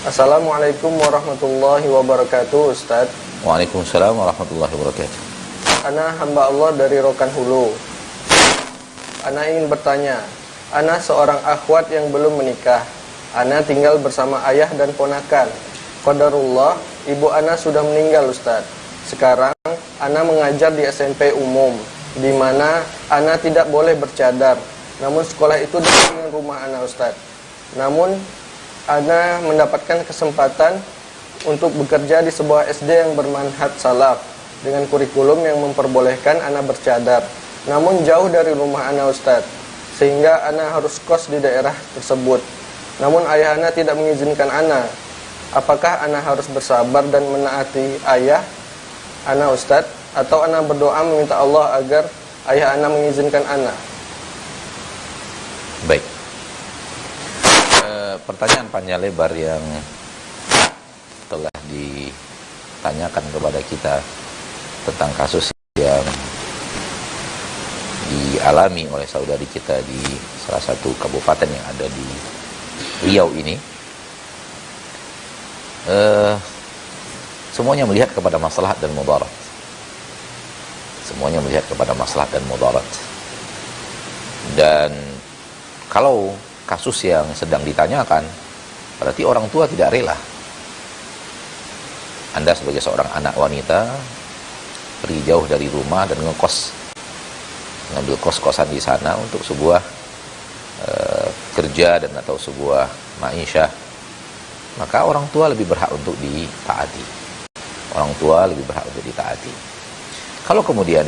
Assalamualaikum warahmatullahi wabarakatuh, Ustaz. Waalaikumsalam warahmatullahi wabarakatuh. Ana hamba Allah dari Rokan Hulu. Ana ingin bertanya, ana seorang akhwat yang belum menikah. Ana tinggal bersama ayah dan ponakan. Qadarullah, ibu ana sudah meninggal, Ustaz. Sekarang ana mengajar di SMP umum, di mana ana tidak boleh bercadar. Namun sekolah itu dekat dengan rumah ana, Ustaz. Namun ana mendapatkan kesempatan untuk bekerja di sebuah SD yang bermanhaj salaf dengan kurikulum yang memperbolehkan ana bercadar. Namun jauh dari rumah ana, Ustaz, sehingga ana harus kos di daerah tersebut. Namun ayah ana tidak mengizinkan ana. Apakah ana harus bersabar dan menaati ayah ana, Ustaz, atau ana berdoa meminta Allah agar ayah ana mengizinkan ana? Baik. Pertanyaan panjang lebar yang telah ditanyakan kepada kita tentang kasus yang dialami oleh saudari kita di salah satu kabupaten yang ada di Riau ini. Semuanya melihat kepada maslahat dan mudarat. Semuanya melihat kepada maslahat dan mudarat. Dan kalau kasus yang sedang ditanyakan, berarti orang tua tidak rela. Anda sebagai seorang anak wanita pergi jauh dari rumah dan ngekos, ngambil kos-kosan di sana untuk sebuah kerja dan atau sebuah ma'isyah, maka orang tua lebih berhak untuk ditaati. Orang tua lebih berhak untuk ditaati. Kalau kemudian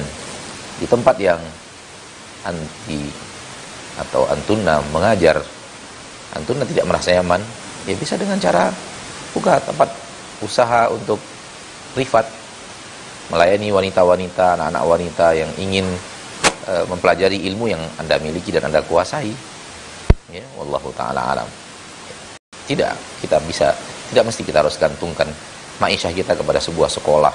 di tempat yang anti atau antuna mengajar, antuna tidak merasa nyaman, ya bisa dengan cara buka tempat usaha untuk privat, melayani wanita-wanita, anak-anak wanita yang ingin mempelajari ilmu yang Anda miliki dan Anda kuasai. Ya, wallahu taala alam. Tidak mesti kita harus gantungkan ma'isyah kita kepada sebuah sekolah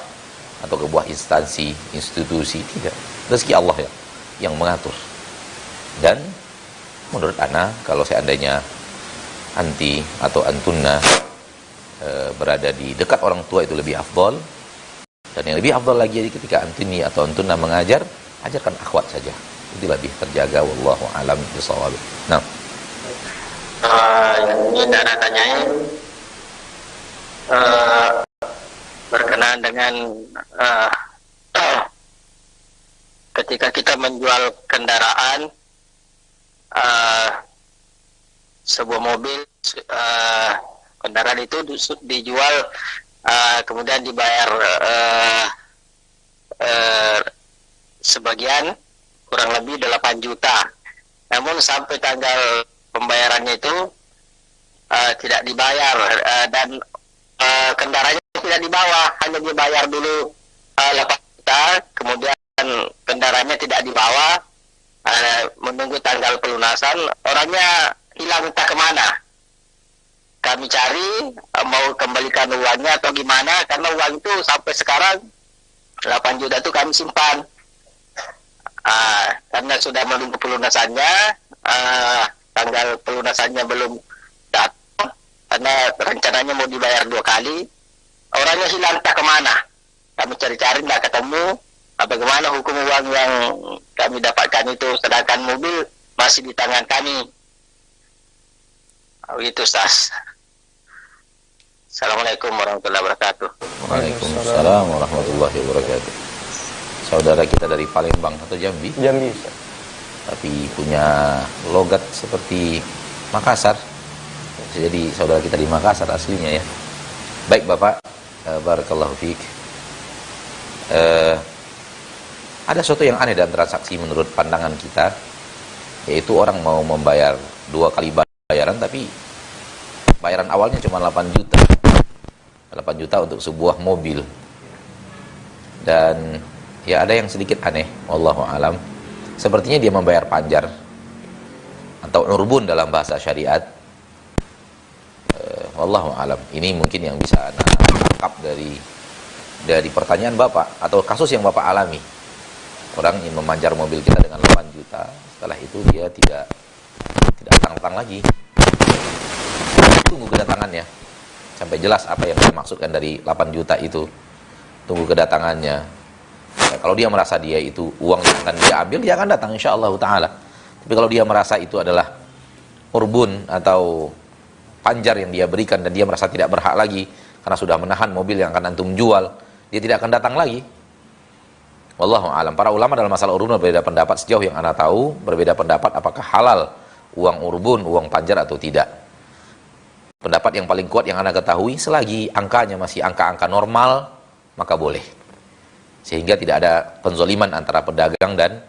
atau sebuah instansi, institusi, tidak. Rezeki Allah ya yang mengatur. Dan menurut ana, kalau seandainya anti atau antuna berada di dekat orang tua itu lebih afdol. Dan yang lebih afdol lagi ketika antuni atau antuna mengajar, ajarkan akhwat saja. Itu lebih terjaga, wallahu alam bisawab. Nah, yang ingin Anda tanyain berkenaan dengan ketika kita menjual kendaraan, sebuah mobil, kendaraan itu dijual, kemudian dibayar sebagian kurang lebih 8 juta. Namun sampai tanggal pembayarannya itu tidak dibayar, dan kendaraannya tidak dibawa, hanya dibayar dulu 8 juta, kemudian kendaraannya tidak dibawa, menunggu tanggal pelunasan, orangnya hilang entah kemana. Kami cari, mau kembalikan uangnya atau gimana, karena uang itu sampai sekarang 8 juta itu kami simpan. Karena sudah menunggu pelunasannya, tanggal pelunasannya belum datang, karena rencananya mau dibayar 2 kali, orangnya hilang entah kemana. Kami cari-cari tidak ketemu. Bagaimana hukum uang yang kami dapatkan itu, sedangkan mobil masih di tangan kami. Begitu, Ustaz. Assalamualaikum warahmatullahi wabarakatuh. Waalaikumsalam warahmatullahi wabarakatuh. Saudara kita dari Palembang atau Jambi? Jambi, Ustaz. Tapi punya logat seperti Makassar. Jadi saudara kita di Makassar aslinya ya. Baik Bapak, barakallahu fiik. Ada sesuatu yang aneh dalam transaksi menurut pandangan kita, yaitu orang mau membayar 2 kali bayaran, tapi bayaran awalnya cuma 8 juta. 8 juta untuk sebuah mobil. Dan ya ada yang sedikit aneh, wallahu alam. Sepertinya dia membayar panjar atau nurbun dalam bahasa syariat. Wallahu alam. Ini mungkin yang bisa Anda tangkap dari pertanyaan Bapak atau kasus yang Bapak alami. Orang ingin memanjar mobil kita dengan 8 juta, setelah itu dia tidak datang lagi. Tunggu kedatangannya. sampai jelas apa yang dimaksudkan dari 8 juta itu. Tunggu kedatangannya. Ya, kalau dia merasa dia itu uang yang akan dia ambil, dia akan datang insyaallah taala. Tapi kalau dia merasa itu adalah urbun atau panjar yang dia berikan dan dia merasa tidak berhak lagi karena sudah menahan mobil yang akan antum jual, dia tidak akan datang lagi. Wallahu a'lam. Para ulama dalam masalah urbun berbeda pendapat, sejauh yang ana tahu berbeda pendapat apakah halal uang urbun, uang panjar atau tidak. Pendapat yang paling kuat yang ana ketahui, selagi angkanya masih angka-angka normal, maka boleh. Sehingga tidak ada penzoliman antara pedagang dan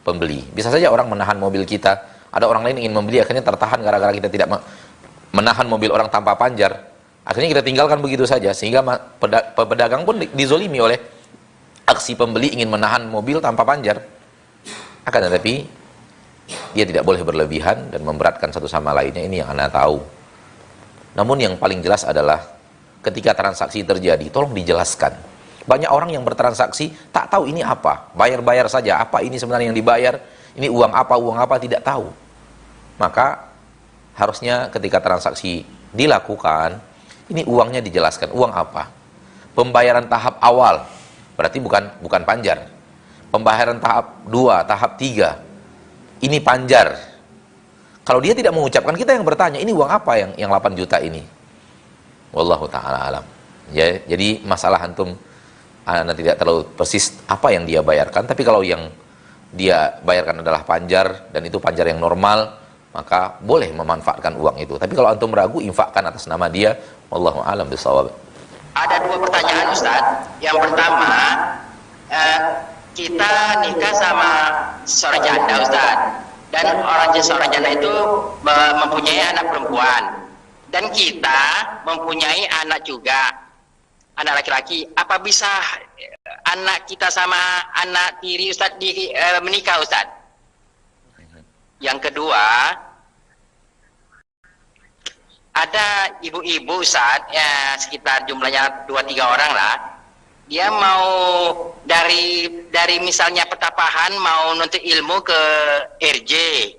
pembeli. Bisa saja orang menahan mobil kita, ada orang lain ingin membeli, akhirnya tertahan gara-gara kita tidak menahan mobil orang tanpa panjar. Akhirnya kita tinggalkan begitu saja, sehingga pedagang pun dizolimi oleh aksi pembeli ingin menahan mobil tanpa panjar. Akan tetapi dia tidak boleh berlebihan dan memberatkan satu sama lainnya. Ini yang Anda tahu. Namun yang paling jelas adalah ketika transaksi terjadi, tolong dijelaskan. Banyak orang yang bertransaksi tak tahu ini apa, bayar-bayar saja, apa ini sebenarnya yang dibayar, ini uang apa, tidak tahu. Maka harusnya ketika transaksi dilakukan, ini uangnya dijelaskan, uang apa. Pembayaran tahap awal, berarti bukan panjar. Pembayaran tahap 2, tahap 3, ini panjar. Kalau dia tidak mengucapkan, kita yang bertanya, ini uang apa yang 8 juta ini? Wallahu ta'ala alam. Ya, jadi masalah antum, anda tidak terlalu persis apa yang dia bayarkan, tapi kalau yang dia bayarkan adalah panjar, dan itu panjar yang normal, maka boleh memanfaatkan uang itu. Tapi kalau antum ragu, infakkan atas nama dia. Wallahu a'lam bishawab. Ada 2 pertanyaan Ustaz. Yang pertama, kita nikah sama seorang janda Ustaz, dan seorang janda itu mempunyai anak perempuan, dan kita mempunyai anak juga, anak laki-laki. Apa bisa anak kita sama anak tiri Ustaz menikah Ustaz? Yang kedua, ada ibu-ibu Ustaz, ya sekitar jumlahnya 2-3 orang lah. Dia mau dari misalnya Petapahan mau nuntut ilmu ke RJ,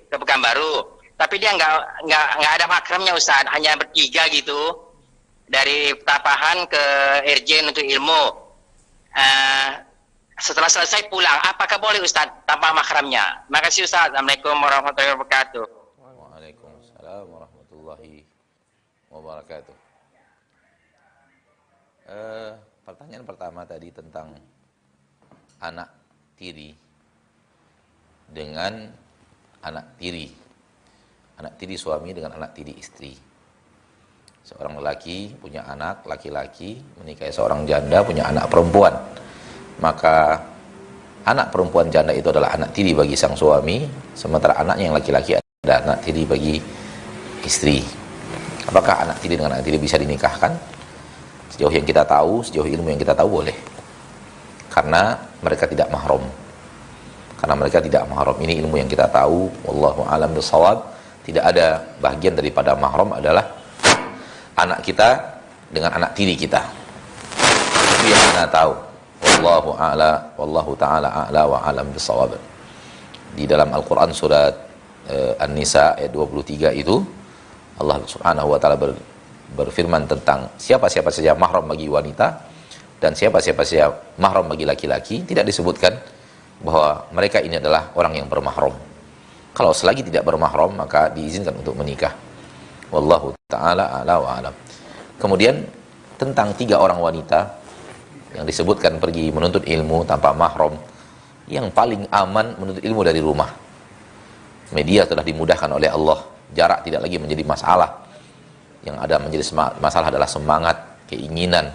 ke Pekanbaru. Tapi dia nggak ada makramnya Ustaz, hanya bertiga gitu. Dari Petapahan ke RJ nuntut ilmu. Setelah selesai pulang, apakah boleh Ustaz tanpa mahramnya? Makasih Ustaz. Assalamualaikum warahmatullahi wabarakatuh. Waalaikumsalam warahmatullahi wabarakatuh. Pertanyaan pertama tadi tentang anak tiri dengan anak tiri. Anak tiri suami dengan anak tiri istri. Seorang lelaki punya anak laki-laki, menikahi seorang janda punya anak perempuan. Maka anak perempuan janda itu adalah anak tiri bagi sang suami, sementara anaknya yang laki-laki adalah anak tiri bagi istri. Apakah anak tiri dengan anak tiri bisa dinikahkan? Sejauh yang kita tahu, sejauh ilmu yang kita tahu boleh. Karena mereka tidak mahram. Karena mereka tidak mahram. Ini ilmu yang kita tahu. Wallahu a'lam bishawab. Tidak ada bagian daripada mahram adalah anak kita dengan anak tiri kita. Itu yang kita tahu. Wallahu ta'ala a'la wa a'lam bishawab. Di dalam Al-Quran surat An-Nisa ayat 23 itu Allah subhanahu wa ta'ala berfirman tentang siapa-siapa saja mahram bagi wanita dan siapa-siapa saja mahram bagi laki-laki. Tidak disebutkan bahwa mereka ini adalah orang yang bermahram. Kalau selagi tidak bermahram maka diizinkan untuk menikah. Wallahu ta'ala a'la wa a'lam. Kemudian tentang 3 orang wanita yang disebutkan pergi menuntut ilmu tanpa mahram, yang paling aman menuntut ilmu dari rumah. Media telah dimudahkan oleh Allah, jarak tidak lagi menjadi masalah. Yang ada menjadi masalah adalah semangat, keinginan.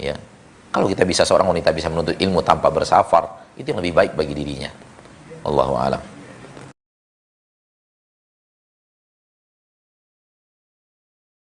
Ya, kalau kita bisa, seorang wanita bisa menuntut ilmu tanpa bersafar, itu yang lebih baik bagi dirinya. Allahu a'lam.